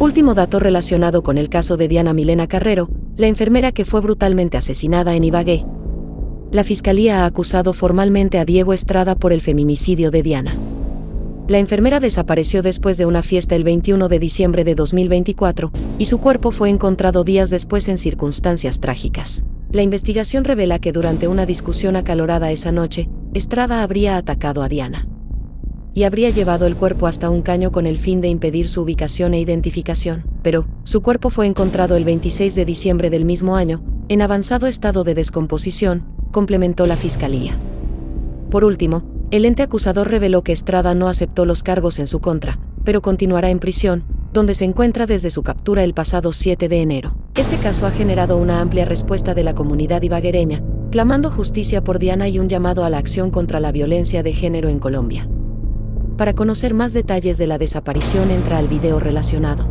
Último dato relacionado con el caso de Diana Milena Carrero, la enfermera que fue brutalmente asesinada en Ibagué. La Fiscalía ha acusado formalmente a Diego Estrada por el feminicidio de Diana. La enfermera desapareció después de una fiesta el 21 de diciembre de 2024, y su cuerpo fue encontrado días después en circunstancias trágicas. La investigación revela que durante una discusión acalorada esa noche, Estrada habría atacado a Diana y habría llevado el cuerpo hasta un caño con el fin de impedir su ubicación e identificación, pero su cuerpo fue encontrado el 26 de diciembre del mismo año, en avanzado estado de descomposición, complementó la Fiscalía. Por último, el ente acusador reveló que Estrada no aceptó los cargos en su contra, pero continuará en prisión, donde se encuentra desde su captura el pasado 7 de enero. Este caso ha generado una amplia respuesta de la comunidad ibaguereña, clamando justicia por Diana y un llamado a la acción contra la violencia de género en Colombia. Para conocer más detalles de la desaparición, entra al video relacionado.